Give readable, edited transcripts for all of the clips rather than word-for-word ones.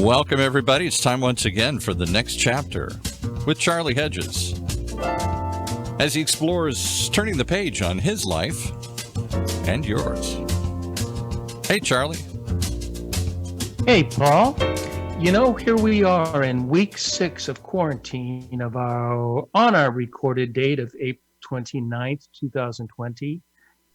Welcome, everybody. It's time once again for the next chapter with Charlie Hodgetts as he explores turning the page on his life and yours. Hey, Charlie. Hey, Paul. You know, here we are in week 6 of quarantine on our recorded date of April 29th, 2020.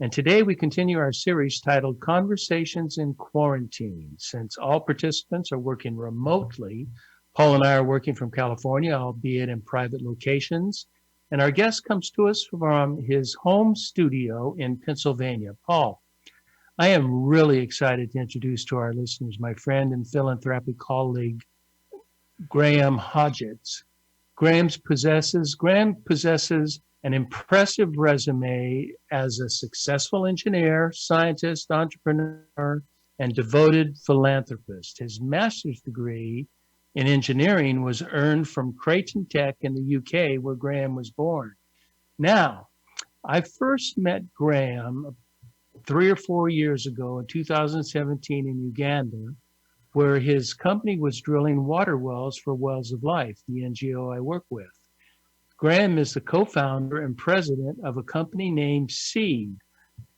And today we continue our series titled Conversations in Quarantine. Since all participants are working remotely, Paul and I are working from California, albeit in private locations. And our guest comes to us from his home studio in Pennsylvania. Paul, I am really excited to introduce to our listeners my friend and philanthropic colleague, Graham Hodgetts. Graham possesses an impressive resume as a successful engineer, scientist, entrepreneur, and devoted philanthropist. His master's degree in engineering was earned from Creighton Tech in the UK, where Graham was born. Now, I first met Graham 3 or 4 years ago in 2017 in Uganda, where his company was drilling water wells for Wells of Life, the NGO I work with. Graham is the co-founder and president of a company named SEED,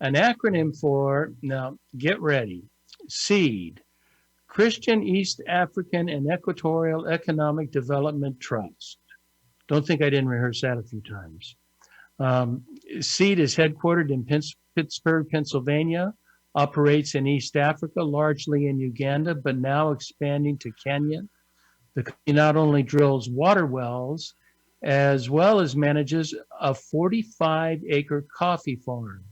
an acronym for, now get ready, SEED, Christian East African and Equatorial Economic Development Trust. Don't think I didn't rehearse that a few times. SEED is headquartered in Pittsburgh, Pennsylvania, operates in East Africa, largely in Uganda, but now expanding to Kenya. The company not only drills water wells, as well as manages a 45-acre coffee farm.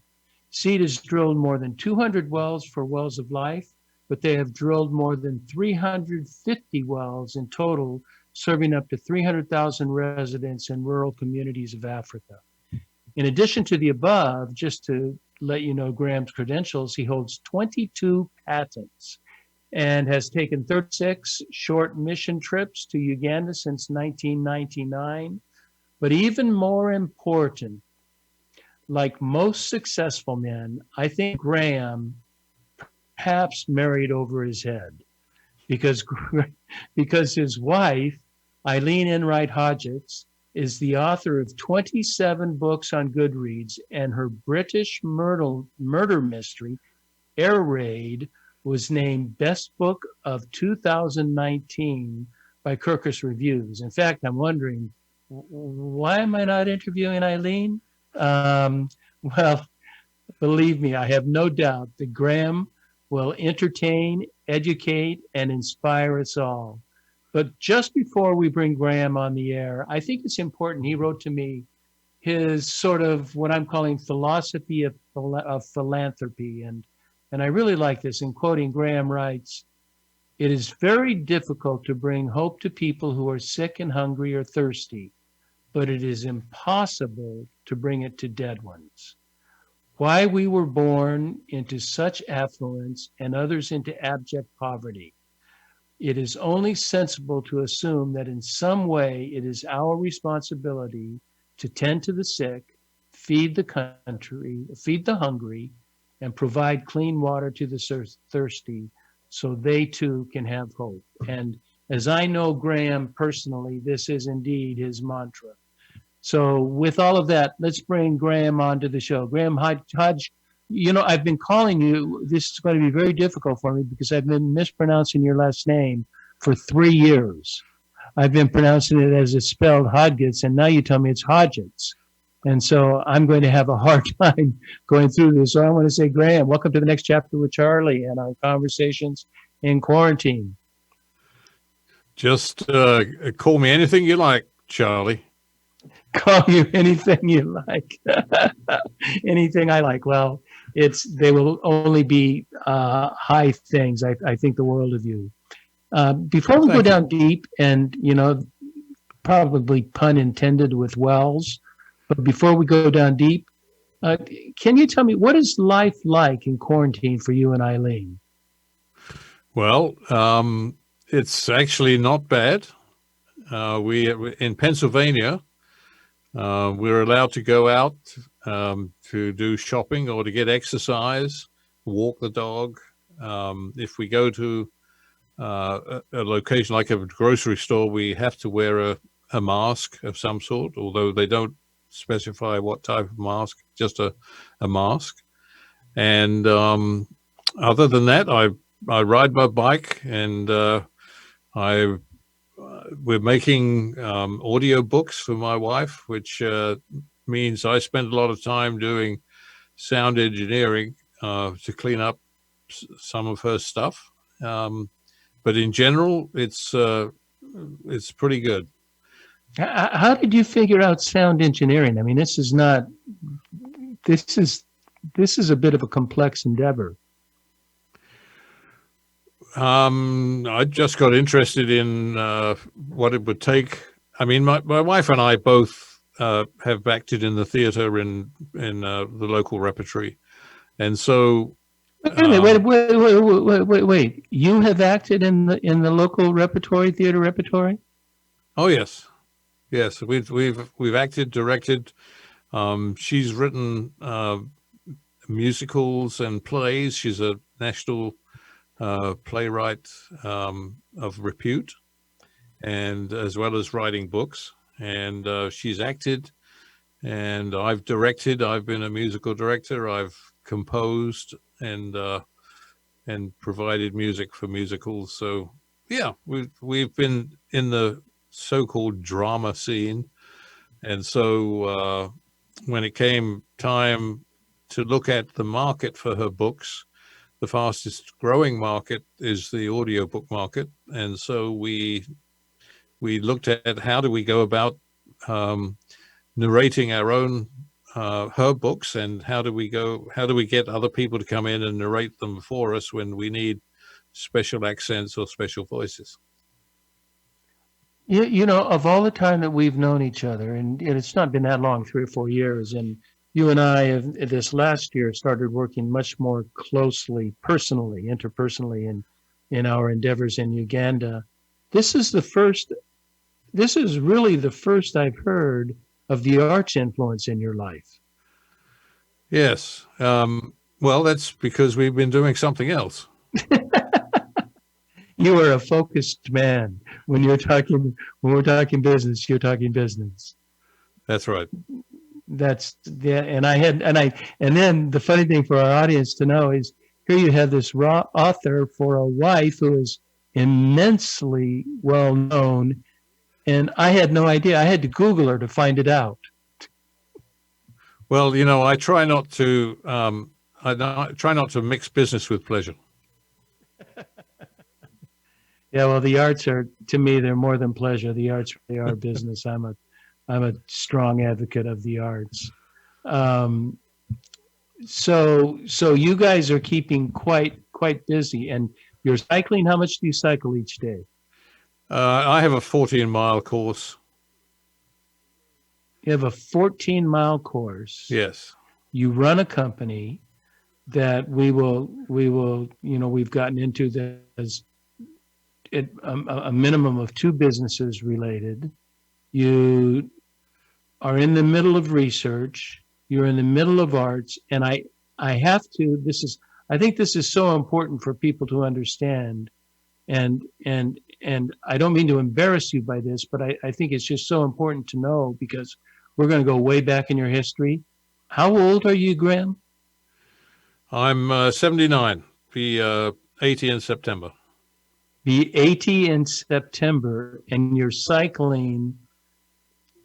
SEED has drilled more than 200 wells for Wells of Life, but they have drilled more than 350 wells in total, serving up to 300,000 residents in rural communities of Africa. In addition to the above, just to let you know Graham's credentials, he holds 22 patents and has taken 36 short mission trips to Uganda since 1999. But even more important, like most successful men, I think Graham perhaps married over his head because his wife, Eileen Enright Hodgetts, is the author of 27 books on Goodreads, and her British murder mystery, Air Raid, was named Best Book of 2019 by Kirkus Reviews. In fact, I'm wondering, why am I not interviewing Eileen? Well, believe me, I have no doubt that Graham will entertain, educate, and inspire us all. But just before we bring Graham on the air, I think it's important, he wrote to me his sort of what I'm calling philosophy of philanthropy. And I really like this. In quoting, Graham writes, "It is very difficult to bring hope to people who are sick and hungry or thirsty, but it is impossible to bring it to dead ones. Why we were born into such affluence and others into abject poverty. It is only sensible to assume that in some way it is our responsibility to tend to the sick, feed the hungry, and provide clean water to the thirsty so they too can have hope." And as I know Graham personally, this is indeed his mantra. So with all of that, let's bring Graham onto the show. Graham Hodge, you know, I've been calling you, this is going to be very difficult for me because I've been mispronouncing your last name for 3 years. I've been pronouncing it as it's spelled, Hodgetts, and now you tell me it's Hodgetts. And so I'm going to have a hard time going through this. So I want to say, Graham, welcome to the next chapter with Charlie and our Conversations in Quarantine. Just call me anything you like, Charlie. Call you anything you like. Anything I like. Well, they will only be high things. I think the world of you. Before we go down deep, and you know, probably pun intended with wells, but before we go down deep, can you tell me what is life like in quarantine for you and Eileen? Well, it's actually not bad. We in Pennsylvania. We're allowed to go out to do shopping or to get exercise, walk the dog. If we go to a location like a grocery store, we have to wear a mask of some sort, although they don't specify what type of mask, just a mask. And other than that, I ride my bike, and we're making audio books for my wife, which means I spend a lot of time doing sound engineering to clean up some of her stuff. But in general, it's pretty good. How did you figure out sound engineering? I mean, this is a bit of a complex endeavor. I just got interested in what it would take. I mean, my wife and I both have acted in the theater in the local repertory, and so. Wait. You have acted in the local theater repertory? Oh yes. We've acted, directed. She's written musicals and plays. She's a national playwright of repute, and as well as writing books. And she's acted, and I've directed. I've been a musical director. I've composed and provided music for musicals. So yeah, we've been in the so-called drama scene, and so when it came time to look at the market for her books, the fastest growing market is the audiobook market, and so we looked at how do we go about narrating our own her books, and how do we get other people to come in and narrate them for us when we need special accents or special voices. You know, of all the time that we've known each other, and it's not been that long, 3 or 4 years, and you and I have this last year started working much more closely, interpersonally in our endeavors in Uganda. This is really the first I've heard of the arts influence in your life. Yes. Well, that's because we've been doing something else. You are a focused man. When we're talking business, you're talking business. That's right. And then the funny thing for our audience to know is here you have this raw author for a wife who is immensely well known, and I had no idea. I had to Google her to find it out. Well, you know, I try not to mix business with pleasure. Yeah, well, the arts are, to me, they're more than pleasure. The arts really are business. I'm a strong advocate of the arts. So you guys are keeping quite busy, and you're cycling. How much do you cycle each day? I have a 14-mile course. You have a 14-mile course. Yes. You run a company that we will, we've gotten into that as a minimum of 2 businesses related. You are in the middle of research. You're in the middle of arts, and I think this is so important for people to understand, and I don't mean to embarrass you by this, but I think it's just so important to know, because we're going to go way back in your history. How old are you, Graham? I'm 79. Be 80 in September. Be 80 in September, and you're cycling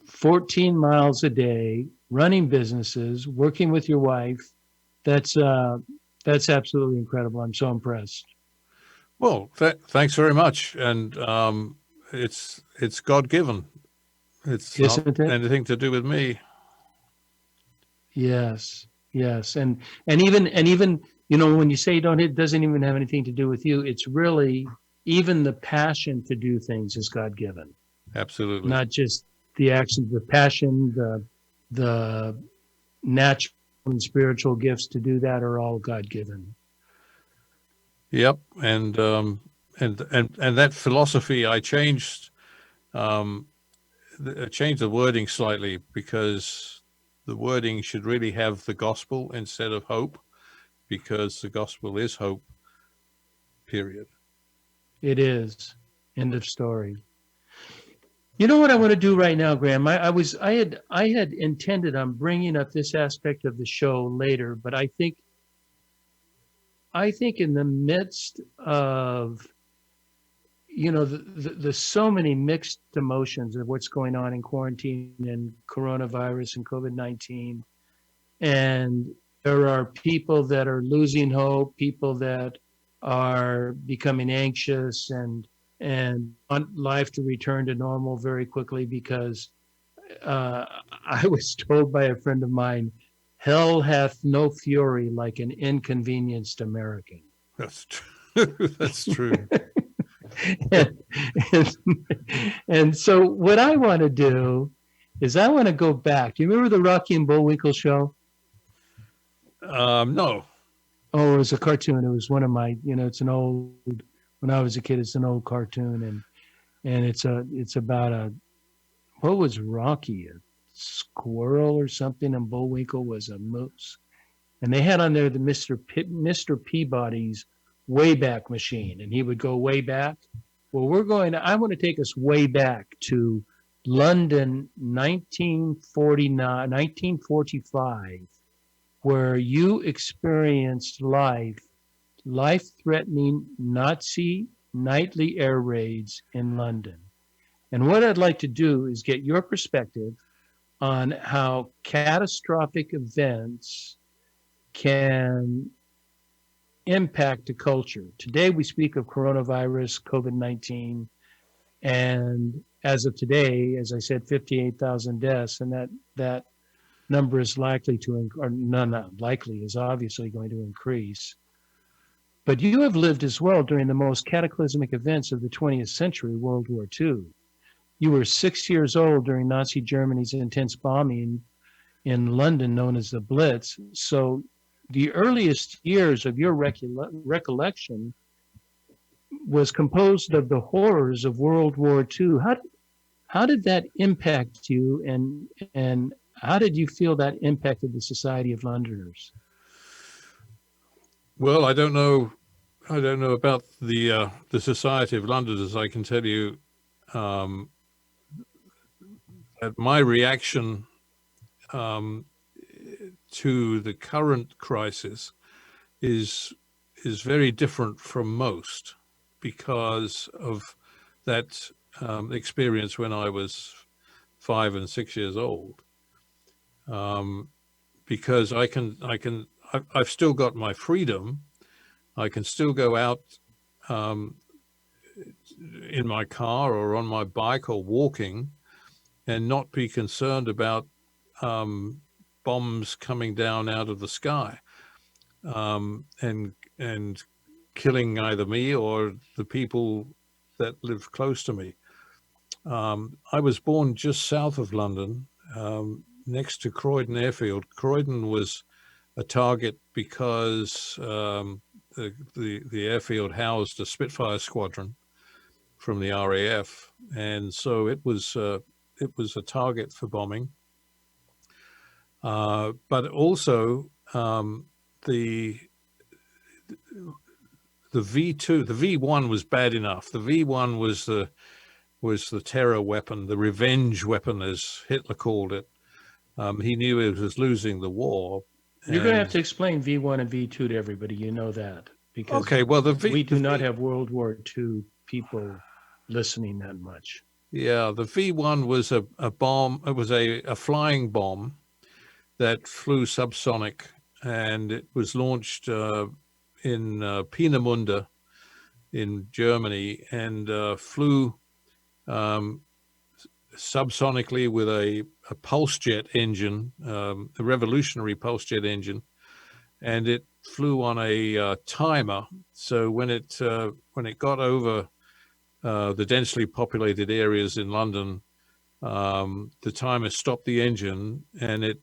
14 miles a day, running businesses, working with your wife. That's absolutely incredible. I'm so impressed. Well, thanks very much. And it's God-given. It's not anything to do with me. Yes. And even when you say it doesn't even have anything to do with you, it's really even the passion to do things is God-given. Absolutely. Not just the action, the passion, the natural and spiritual gifts to do that are all God-given. Yep, and that philosophy I changed the wording slightly, because the wording should really have the gospel instead of hope, because the gospel is hope. Period. It is. End of story. You know what I want to do right now, Graham? I had intended on bringing up this aspect of the show later, but I think in the midst of the so many mixed emotions of what's going on in quarantine and coronavirus and COVID-19, and there are people that are losing hope, people that are becoming anxious and want life to return to normal very quickly because I was told by a friend of mine, hell hath no fury like an inconvenienced American. That's true. That's true. and, and, and so what I want to do is I want to go back. Do you remember the Rocky and Bullwinkle show? No. Oh, it was a cartoon. It was one of my, it's an old, when I was a kid, it's an old cartoon. And it's about what was Rocky? A squirrel or something, and Bullwinkle was a moose. And they had on there the Mr. Peabody's Wayback Machine, and he would go way back. Well, I want to take us way back to London, 1945, where you experienced life-threatening Nazi nightly air raids in London. And what I'd like to do is get your perspective on how catastrophic events can impact a culture. Today we speak of coronavirus, COVID-19, and as of today, as I said, 58,000 deaths, and that number is likely to, or not likely, is obviously going to increase. But you have lived as well during the most cataclysmic events of the 20th century, World War II. You were 6 years old during Nazi Germany's intense bombing in London known as the Blitz. So the earliest years of your recollection was composed of the horrors of World War II. How did that impact you, and how did you feel that impacted the society of Londoners? Well, I don't know about the Society of Londoners. I can tell you that my reaction to the current crisis is very different from most because of that experience when I was 5 and 6 years old. Because I've still got my freedom. I can still go out in my car or on my bike or walking and not be concerned about bombs coming down out of the sky and killing either me or the people that live close to me. I was born just south of London, next to Croydon Airfield. Croydon was a target because the airfield housed a Spitfire squadron from the RAF, and so it was a target for bombing. But also the V2, the V1 was bad enough. The V1 was the terror weapon, the revenge weapon, as Hitler called it. He knew he was losing the war. You're going to have to explain V1 and V2 to everybody. You know that because okay, well, we do not have World War II people listening that much. Yeah, the V1 was a bomb. It was a flying bomb that flew subsonic, and it was launched in Peenemünde in Germany, and flew subsonically with a pulse jet engine, a revolutionary pulse jet engine, and it flew on a timer. So when it got over the densely populated areas in London, the timer stopped the engine, and it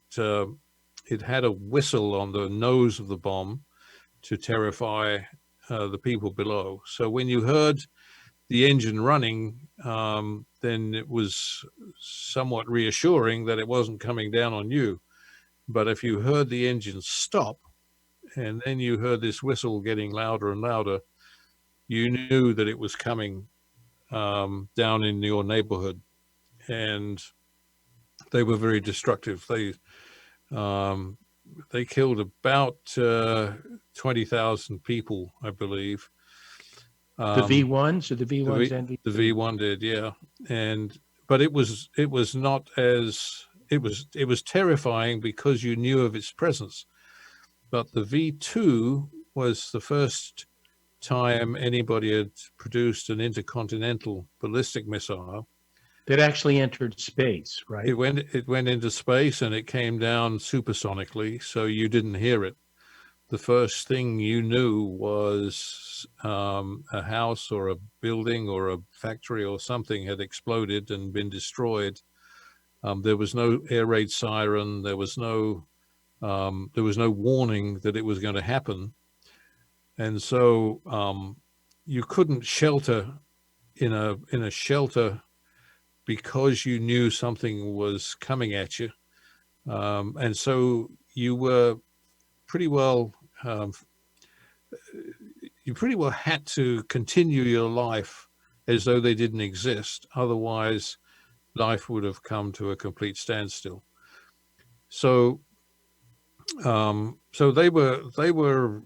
had a whistle on the nose of the bomb to terrify the people below. So when you heard the engine running, then it was somewhat reassuring that it wasn't coming down on you. But if you heard the engine stop, and then you heard this whistle getting louder and louder, you knew that it was coming down in your neighborhood, and they were very destructive. They killed about 20,000 people, I believe. The V1s or the V1s and The V2s? V1 did, yeah. But it was not as it was terrifying because you knew of its presence. But the V2 was the first time anybody had produced an intercontinental ballistic missile. That actually entered space, right? It went into space and it came down supersonically, so you didn't hear it. The first thing you knew was a house or a building or a factory or something had exploded and been destroyed. There was no air raid siren. There was no warning that it was going to happen, and so you couldn't shelter in a shelter because you knew something was coming at you, and so you were pretty well. You pretty well had to continue your life as though they didn't exist. Otherwise, life would have come to a complete standstill. So they were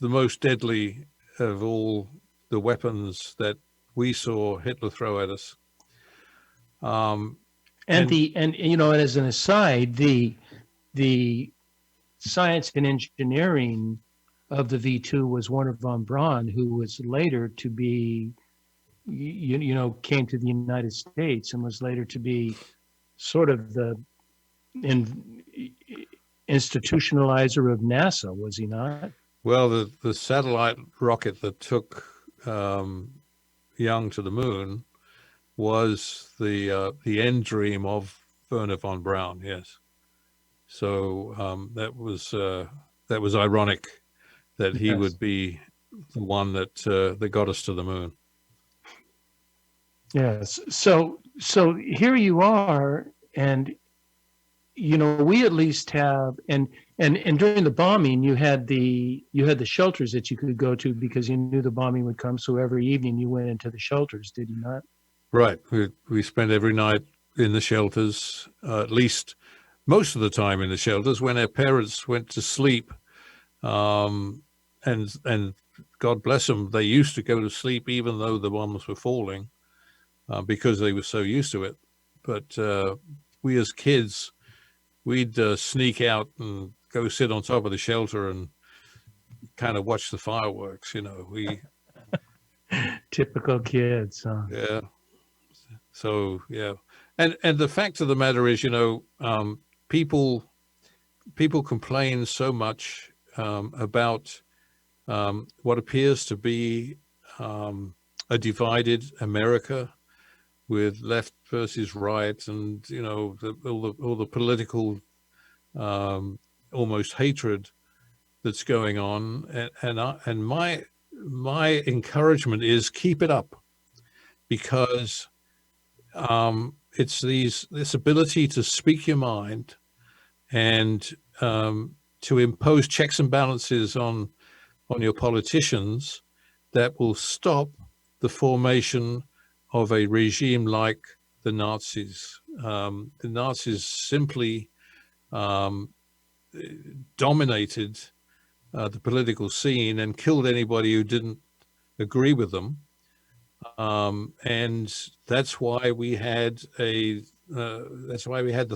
the most deadly of all the weapons that we saw Hitler throw at us. And as an aside, the science and engineering of the V2 was Werner von Braun, who was later to be, came to the United States and was later to be sort of the institutionalizer of NASA, was he not? Well, the satellite rocket that took Young to the moon was the end dream of Werner von Braun. Yes, so that was ironic that he would be the one that got us to the moon. Yes. So here you are, and we at least have, and during the bombing, you had the shelters that you could go to because you knew the bombing would come. So every evening you went into the shelters, did you not? Right. We spent every night in the shelters, at least most of the time in the shelters. When our parents went to sleep, and God bless them, they used to go to sleep even though the bombs were falling, because they were so used to it. But we as kids, we'd sneak out and go sit on top of the shelter and kind of watch the fireworks. We typical kids, huh? Yeah. So yeah, and the fact of the matter is, people complain so much about what appears to be a divided America with left versus right, and all the political almost hatred that's going on. And my encouragement is keep it up, because it's this ability to speak your mind and to impose checks and balances on your politicians that will stop the formation of a regime like the Nazis. The Nazis simply dominated the political scene and killed anybody who didn't agree with them. And that's why we had the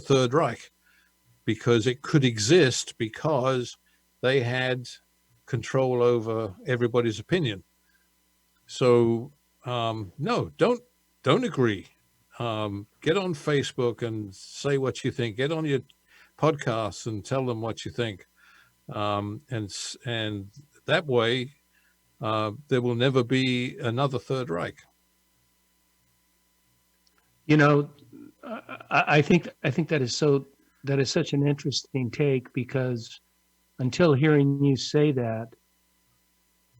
Third Reich, because it could exist because they had control over everybody's opinion. So no, don't agree. Get on Facebook and say what you think. Get on your podcasts and tell them what you think. And that way, there will never be another Third Reich. I think that is such an interesting take, because until hearing you say that,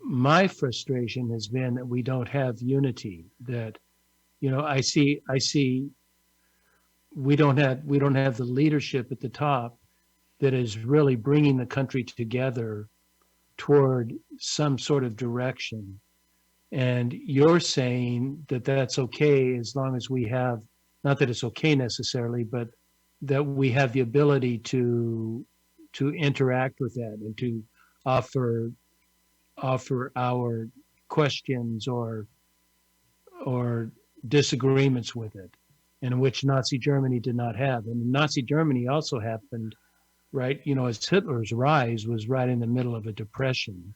my frustration has been that we don't have unity. That I see we don't have the leadership at the top that is really bringing the country together toward some sort of direction. And you're saying that that's okay as long as we have, not that it's okay necessarily, but that we have the ability to interact with that and to offer our questions or disagreements with it, in which Nazi Germany did not have. And Nazi Germany also happened, right? As Hitler's rise was right in the middle of a depression.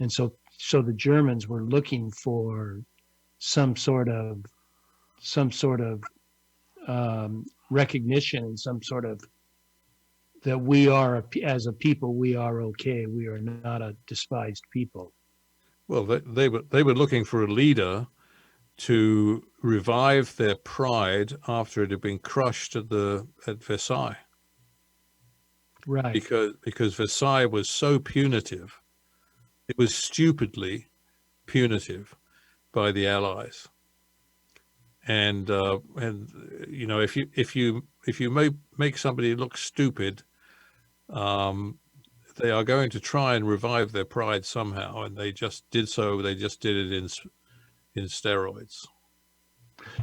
And so the Germans were looking for some sort of recognition and some sort of that we are, as a people, we are okay. We are not a despised people. Well, they were looking for a leader to revive their pride after it had been crushed at Versailles. Right. Because Versailles was so punitive. It was stupidly punitive by the Allies. And if you make somebody look stupid, they are going to try and revive their pride somehow, and they just did so. They just did it in steroids.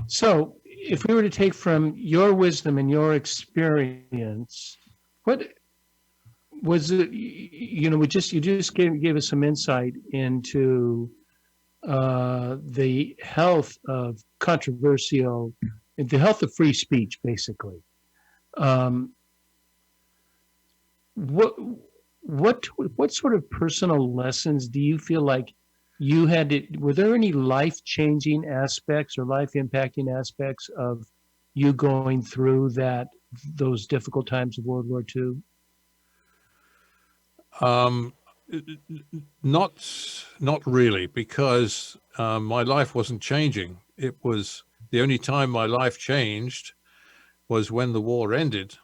So, if we were to take from your wisdom and your experience, what was it? You just gave us some insight into the health of the health of free speech, basically. What sort of personal lessons do you feel like you had to, were there any life-changing aspects or life-impacting aspects of you going through those difficult times of World War II? Not really, because my life wasn't changing. It was the only time my life changed was when the war ended,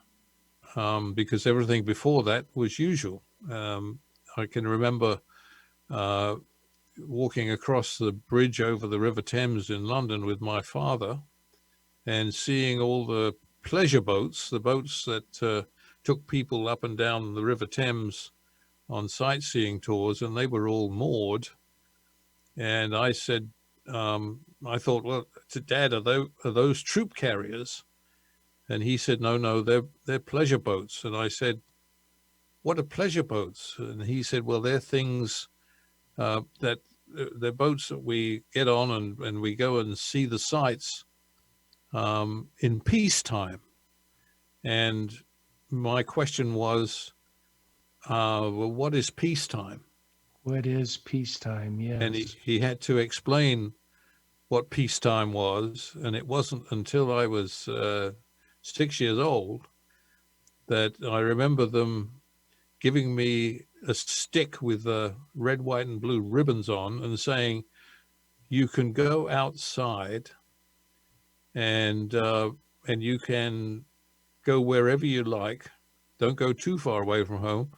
because everything before that was usual. I can remember walking across the bridge over the River Thames in London with my father and seeing all the pleasure boats, the boats that took people up and down the River Thames on sightseeing tours, and they were all moored. And I said, I thought, well, to Dad, are those troop carriers? And he said, no, they're pleasure boats. And I said, what are pleasure boats? And he said, well, they're things that they're boats that we get on and we go and see the sights in peacetime. And my question was, well, what is peacetime? What is peacetime? Yes. And he had to explain what peacetime was. And it wasn't until I was 6 years old that I remember them giving me a stick with red, white, and blue ribbons on and saying, you can go outside and you can go wherever you like. Don't go too far away from home,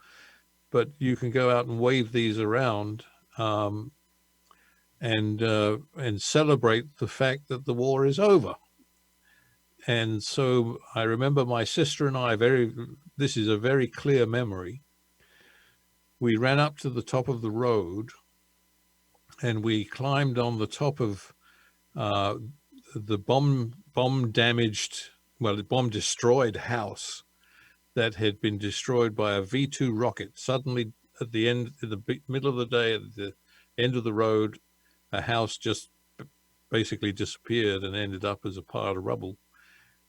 but you can go out and wave these around and celebrate the fact that the war is over. And so I remember my sister and I, this is a very clear memory. We ran up to the top of the road and we climbed on the top of the bomb destroyed house that had been destroyed by a V-2 rocket. Suddenly at the end, in the middle of the day, at the end of the road, a house just basically disappeared and ended up as a pile of rubble.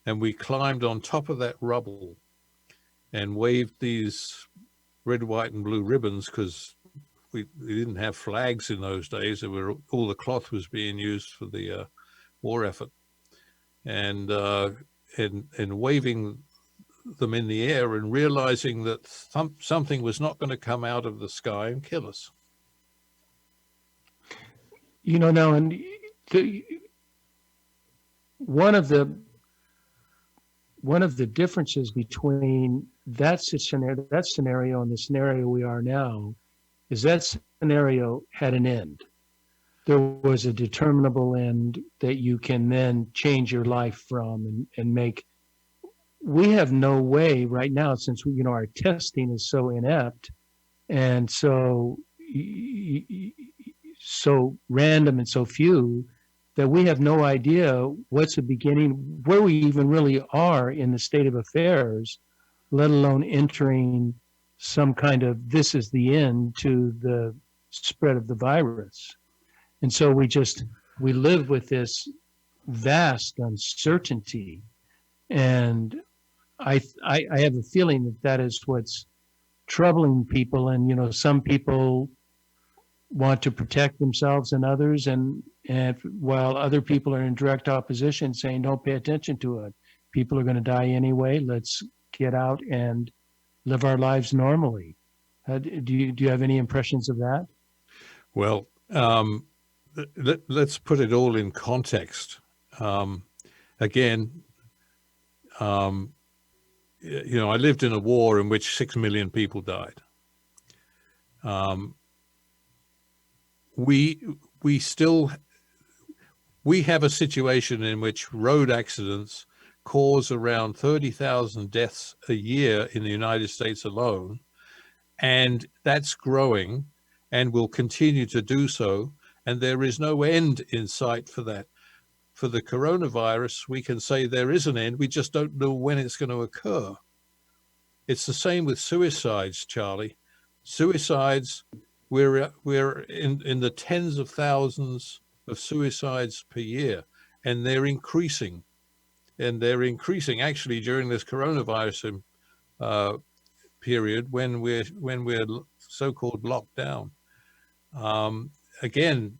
And we climbed on top of that rubble and waved these red, white, and blue ribbons, because we didn't have flags in those days. All the cloth was being used for the war effort, and waving them in the air and realizing that something was not going to come out of the sky and kill us. Now, and one of the differences between that scenario and the scenario we are now is that scenario had an end. There was a determinable end that you can then change your life from and make. We have no way right now, since our testing is so inept, and so so random and so few that we have no idea what's the beginning, where we even really are in the state of affairs, let alone entering some kind of this is the end to the spread of the virus. And so we live with this vast uncertainty. And I have a feeling that that is what's troubling people. And, you know, some people want to protect themselves and others, and while other people are in direct opposition saying, don't pay attention to it. People are going to die anyway. Let's get out and live our lives normally. Do you have any impressions of that? Well, let's put it all in context. Again, you know, I lived in a war in which 6 million people died. We have a situation in which road accidents cause around 30,000 deaths a year in the United States alone, and that's growing and will continue to do so, and there is no end in sight for that. For the coronavirus, we can say there is an end, we just don't know when it's going to occur. It's the same with suicides, Charlie. Suicides, we're in the tens of thousands of suicides per year, and they're increasing. And they're increasing actually during this coronavirus period when we're so-called locked down. Again,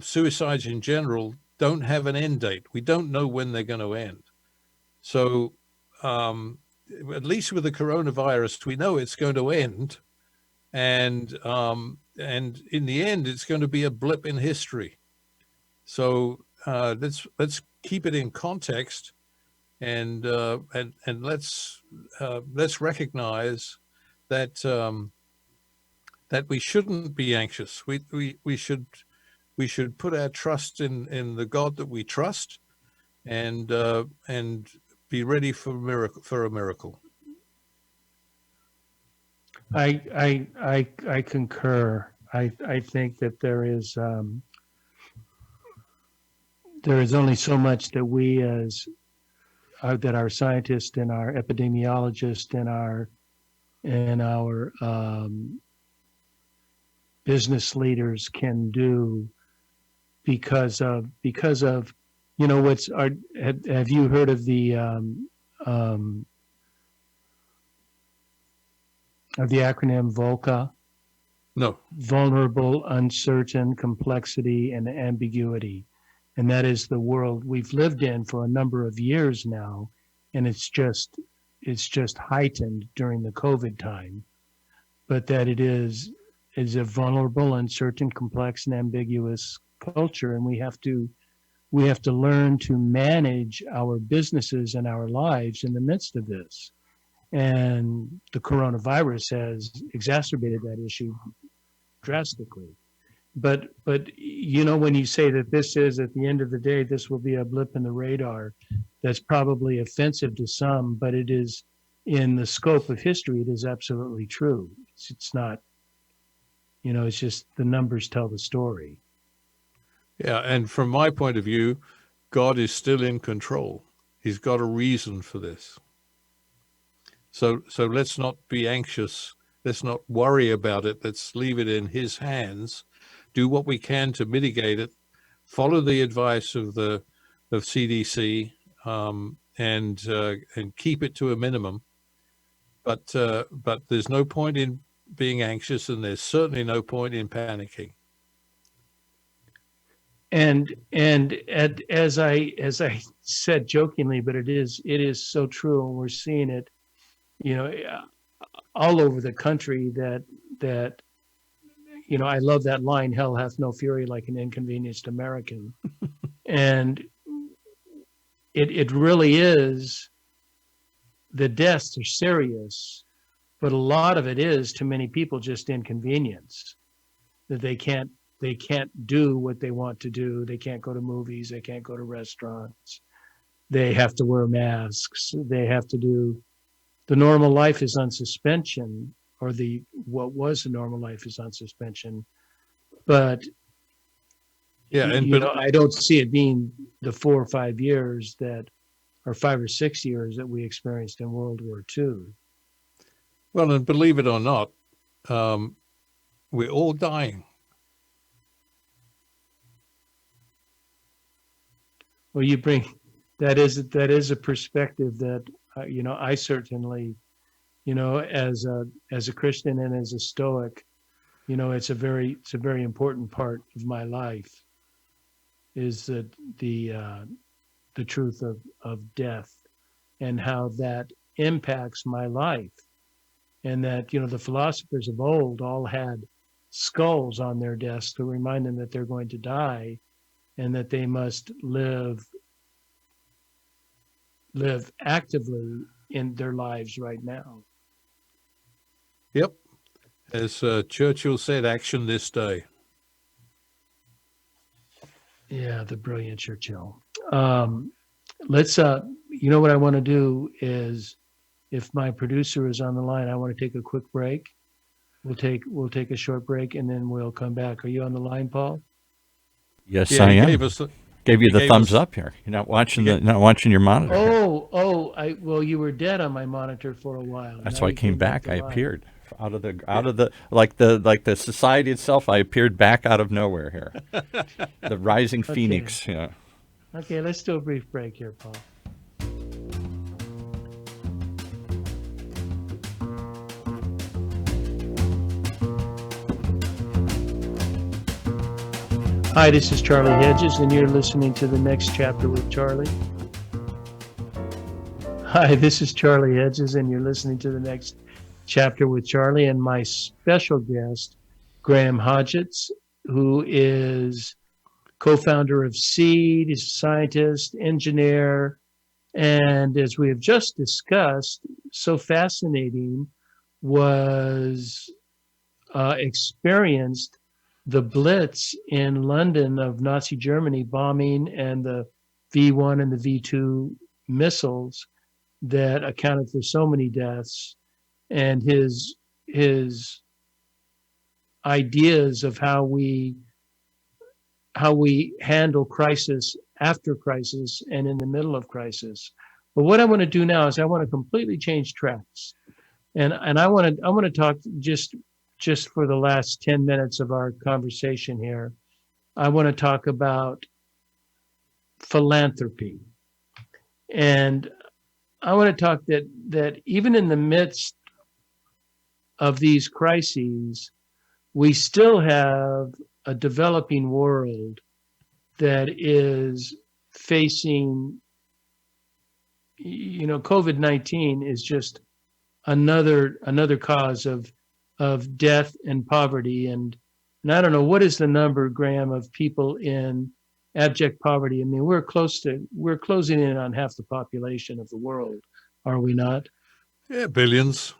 suicides in general don't have an end date. We don't know when they're going to end. So at least with the coronavirus, we know it's going to end. And in the end, it's going to be a blip in history. So let's keep it in context, and let's recognize that that we shouldn't be anxious. We should put our trust in the God that we trust, and be ready for a miracle. I concur. I think that there is only so much that we that our scientists and our epidemiologists and our business leaders can do because of you know have you heard of the acronym VULCA? No. Vulnerable, uncertain, complexity, and ambiguity. And that is the world we've lived in for a number of years now. And it's just heightened during the COVID time. But that it is a vulnerable, uncertain, complex, and ambiguous culture. And we have to learn to manage our businesses and our lives in the midst of this. And the coronavirus has exacerbated that issue drastically. But you know, when you say that this is, at the end of the day, this will be a blip in the radar, that's probably offensive to some, but it is, in the scope of history, it is absolutely true. It's not, you know, it's just the numbers tell the story. Yeah, and from my point of view, God is still in control. He's got a reason for this. So let's not be anxious. Let's not worry about it. Let's leave it in his hands. Do what we can to mitigate it. Follow the advice of CDC, and keep it to a minimum. But there's no point in being anxious, and there's certainly no point in panicking. And as I said jokingly, but it is so true, and we're seeing it, you know, all over the country, that you know, I love that line, hell hath no fury like an inconvenienced American. And it really is, the deaths are serious, but a lot of it is, to many people, just inconvenience, that they can't do what they want to do. They can't go to movies, they can't go to restaurants, they have to wear masks, they have to do, the normal life is on suspension, or what was the normal life is on suspension. But Yeah, and You know, I don't see it being the 4 or 5 years that, or 5 or 6 years that we experienced in World War II. well, and believe it or not, we're all dying. Well, you bring that is a perspective that you know, I certainly, you know, as a Christian and as a Stoic, you know, it's a very important part of my life, is that the truth of death and how that impacts my life. And that, you know, the philosophers of old all had skulls on their desks to remind them that they're going to die and that they must live actively in their lives right now. Yep. As Churchill said, action this day. Yeah, the brilliant Churchill. Let's you know what I want to do is, if my producer is on the line, I want to take a quick break. We'll take a short break and then we'll come back. Are you on the line, Paul? Yes, Yeah, I he am. gave You the gave thumbs us- up here. You're not watching not watching your monitor. here. Well, you were dead on my monitor for a while. That's Now why I you came back. to I life. appeared out of the like the society itself. I appeared back out of nowhere here. The rising phoenix. Yeah. Okay, let's do a brief break here, Paul. Hi, this is Charlie Hedges, and you're listening to The Next Chapter with Charlie. Hi, this is Charlie Hedges, and you're listening to The Next Chapter with Charlie, and my special guest, Graham Hodgetts, who is co-founder of Seed. He's a scientist, engineer, and as we have just discussed, so fascinating was experienced the Blitz in London of Nazi Germany bombing, and the V1 and the V2 missiles that accounted for so many deaths, and his ideas of how we handle crisis, after crisis, and in the middle of crisis. But what I want to do now is I want to completely change tracks, and I want to talk just for the last 10 minutes of our conversation here. I want to talk about philanthropy, and I want to talk that even in the midst of these crises, we still have a developing world that is facing, you know, COVID-19 is just another cause of death and poverty. And I don't know, what is the number, Graham, of people in abject poverty? I mean, we're closing in on half the population of the world, are we not? Yeah, billions.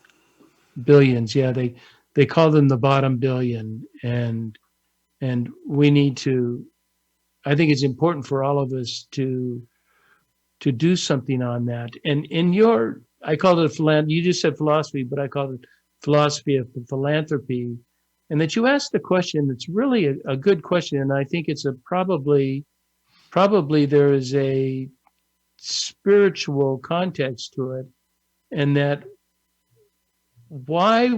Billions, yeah. They call them the bottom billion, and we need to. I think it's important for all of us to do something on that. And in your, I called it you just said philosophy, but I called it philosophy of philanthropy, and that you asked the question that's really a good question, and I think it's probably there is a spiritual context to it, and that why do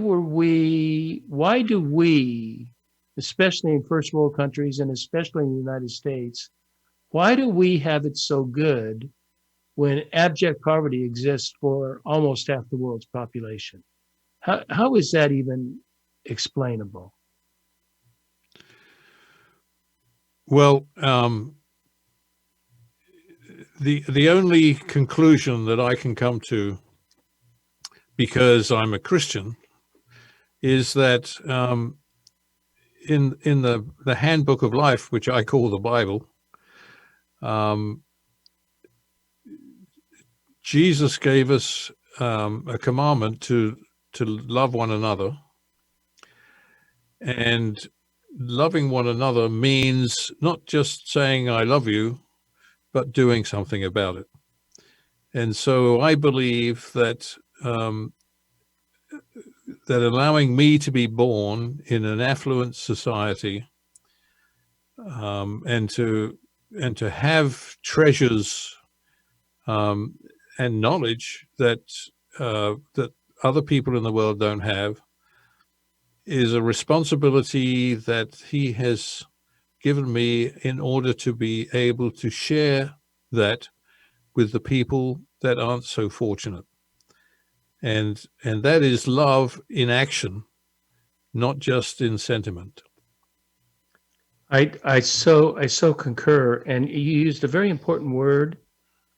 we, especially in first world countries and especially in the United States, why do we have it so good when abject poverty exists for almost half the world's population? How is that even explainable? Well, the only conclusion that I can come to, because I'm a Christian, is that in the handbook of life, which I call the Bible, Jesus gave us a commandment to love one another, and loving one another means not just saying I love you, but doing something about it. And so I believe that that allowing me to be born in an affluent society and to have treasures and knowledge that that other people in the world don't have is a responsibility that he has given me in order to be able to share that with the people that aren't so fortunate. And that is love in action, not just in sentiment. I so concur, and you used a very important word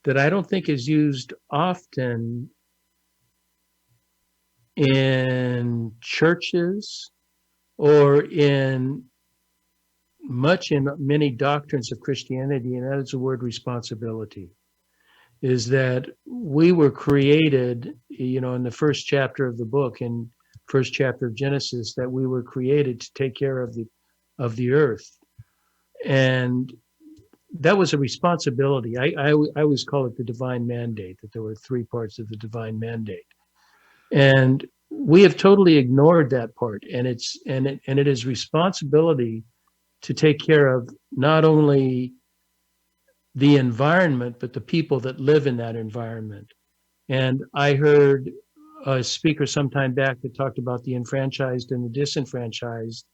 that I don't think is used often in churches or in many doctrines of Christianity, and that is the word responsibility. Is that we were created, in the first chapter of the book, in first chapter of Genesis, that we were created to take care of the earth, and that was a responsibility. I always call it the divine mandate. That there were three parts of the divine mandate, and we have totally ignored that part. And it is responsibility to take care of not only the environment, but the people that live in that environment. And I heard a speaker some time back that talked about the enfranchised and the disenfranchised.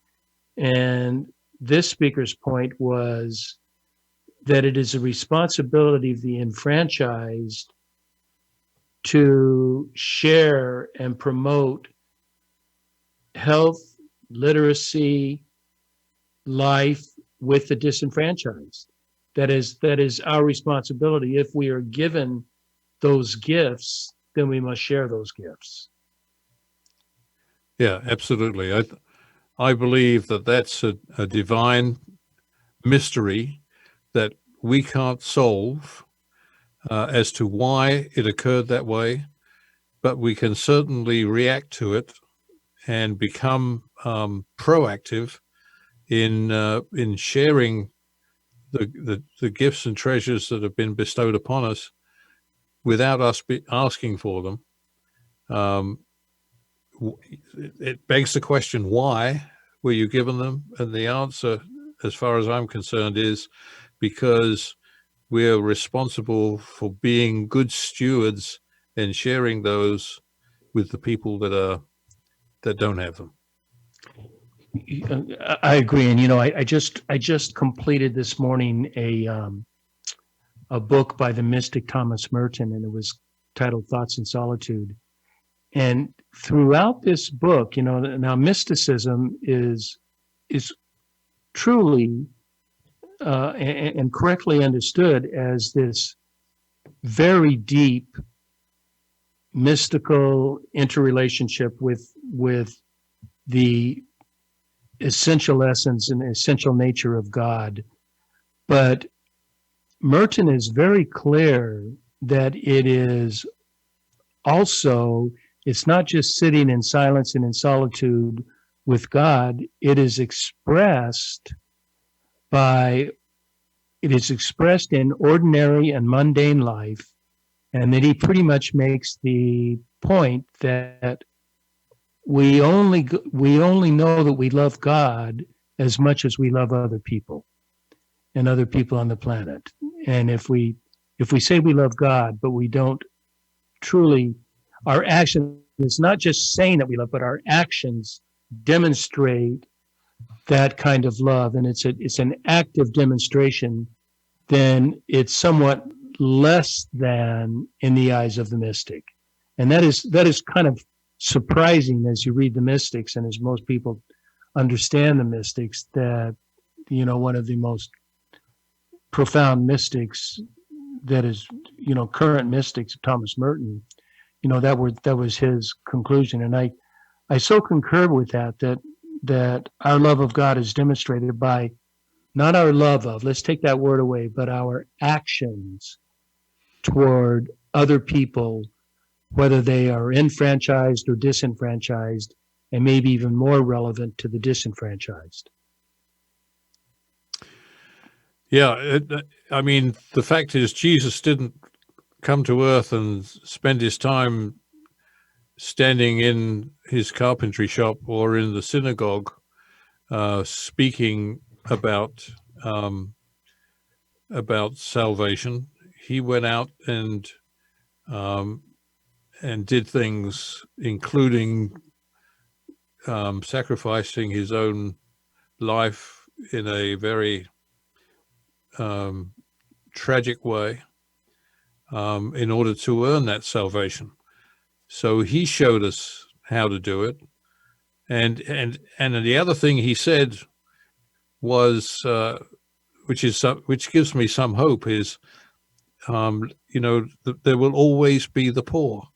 And this speaker's point was that it is a responsibility of the enfranchised to share and promote health, literacy, life with the disenfranchised. That is our responsibility. If we are given those gifts, then we must share those gifts. Yeah, absolutely. I believe that that's a divine mystery that we can't solve as to why it occurred that way, but we can certainly react to it and become proactive in sharing the gifts and treasures that have been bestowed upon us without us asking for them. It begs the question, why were you given them? And the answer, as far as I'm concerned, is because we're responsible for being good stewards and sharing those with the people that don't have them. I agree, and I just completed this morning a book by the mystic Thomas Merton, and it was titled Thoughts in Solitude. And throughout this book, now mysticism is truly and correctly understood as this very deep mystical interrelationship with the essential essence and essential nature of God. But Merton is very clear that it is also, it's not just sitting in silence and in solitude with God. It is expressed in ordinary and mundane life. And that he pretty much makes the point that we only know that we love God as much as we love other people and other people on the planet. And if we say we love God, but we don't truly, our action is not just saying that we love, but our actions demonstrate that kind of love, and it's an active demonstration, then it's somewhat less than in the eyes of the mystic. And that is kind of surprising as you read the mystics and as most people understand the mystics, that one of the most profound mystics that is current mystics, Thomas Merton, that was his conclusion. And I so concur with that our love of God is demonstrated by not our love of, let's take that word away, but our actions toward other people, whether they are enfranchised or disenfranchised, and maybe even more relevant to the disenfranchised. Yeah, I mean, the fact is Jesus didn't come to earth and spend his time standing in his carpentry shop or in the synagogue speaking about about salvation. He went out and did things, including sacrificing his own life in a very tragic way in order to earn that salvation. So he showed us how to do it. And the other thing he said was, which gives me some hope, is there will always be the poor.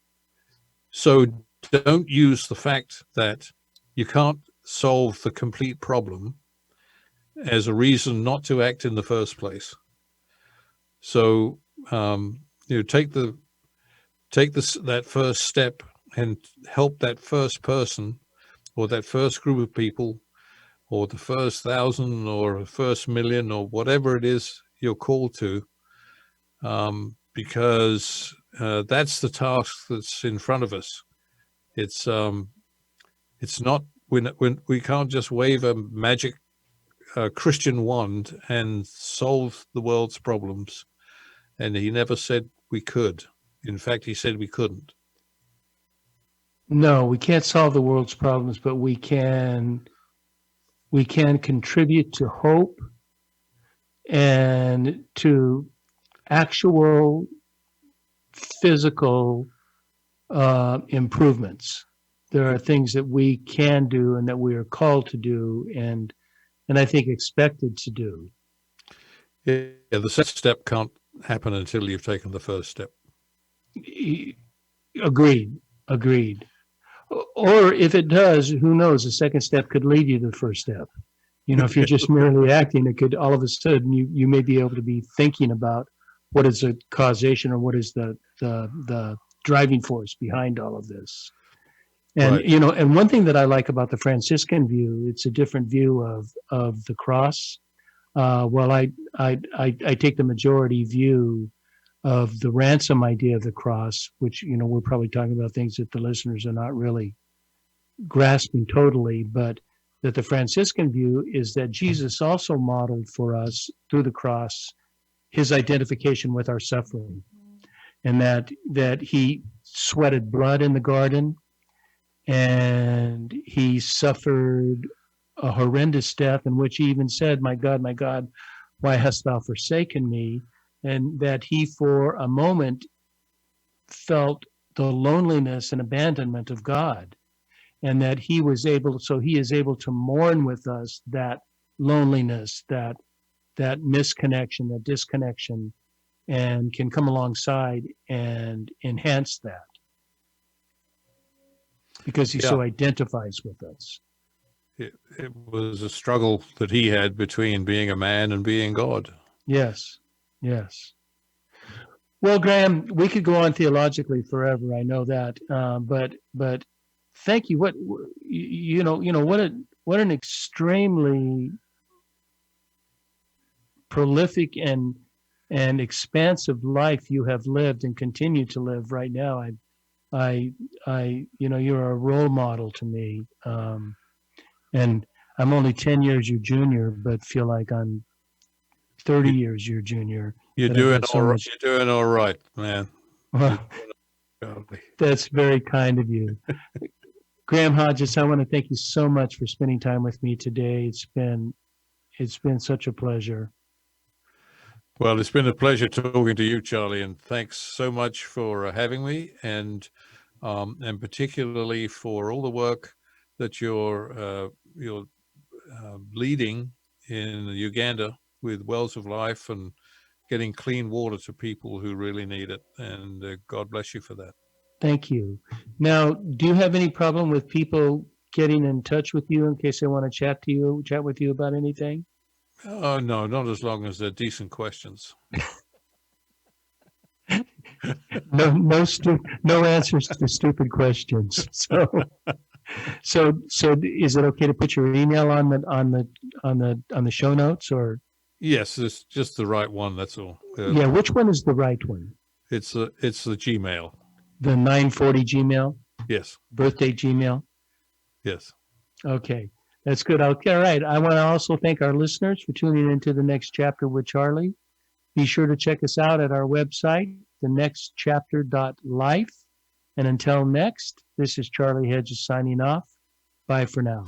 So don't use the fact that you can't solve the complete problem as a reason not to act in the first place. So take that first step and help that first person, or that first group of people, or the first 1,000 or the first million, or whatever it is you're called to, because that's the task that's in front of us. It's not, we can't just wave a magic Christian wand and solve the world's problems. And he never said we could. In fact, he said we couldn't. No, we can't solve the world's problems, but we can contribute to hope and to actual physical improvements. There are things that we can do and that we are called to do, and I think expected to do. Yeah, the second step can't happen until you've taken the first step. Agreed. Or if it does, who knows? The second step could lead you to the first step. If you're just merely acting, it could all of a sudden you may be able to be thinking about what is the causation or what is the driving force behind all of this. And right. And one thing that I like about the Franciscan view, it's a different view of the cross. Well, I take the majority view of the ransom idea of the cross, which we're probably talking about things that the listeners are not really grasping totally, but that the Franciscan view is that Jesus also modeled for us through the cross his identification with our suffering, and that he sweated blood in the garden, and he suffered a horrendous death in which he even said, my God, why hast thou forsaken me? And that he for a moment felt the loneliness and abandonment of God, and that he is able to mourn with us that loneliness, that misconnection, that disconnection, and can come alongside and enhance that because he so identifies with us. It was a struggle that he had between being a man and being God. Yes. Well, Graham, we could go on theologically forever. I know that, but thank you. What an extremely prolific and expansive life you have lived and continue to live right now. You're a role model to me, and I'm only 10 years your junior, but feel like I'm 30 years your junior. You're doing all right. You're doing all right, man. Well, that's very kind of you. Graham Hodgetts, I want to thank you so much for spending time with me today. It's been such a pleasure. Well, it's been a pleasure talking to you, Charlie, and thanks so much for having me, and particularly for all the work that you're leading in Uganda with Wells of Life and getting clean water to people who really need it. And God bless you for that. Thank you. Now, do you have any problem with people getting in touch with you in case they want to chat with you about anything? Oh, no, not as long as they're decent questions. No answers to stupid questions. So is it okay to put your email on the show notes, or? Yes, it's just the right one. That's all. Yeah. Which one is the right one? It's the Gmail. The 940 Gmail? Yes. Birthday Gmail? Yes. Okay. That's good. Okay, all right. I want to also thank our listeners for tuning into The Next Chapter with Charlie. Be sure to check us out at our website, thenextchapter.life. And until next, this is Charlie Hedges signing off. Bye for now.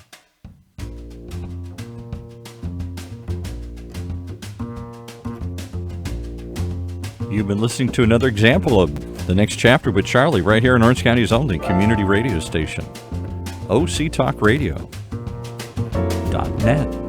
You've been listening to another example of The Next Chapter with Charlie right here in Orange County's only community radio station, OCTalkRadio.net.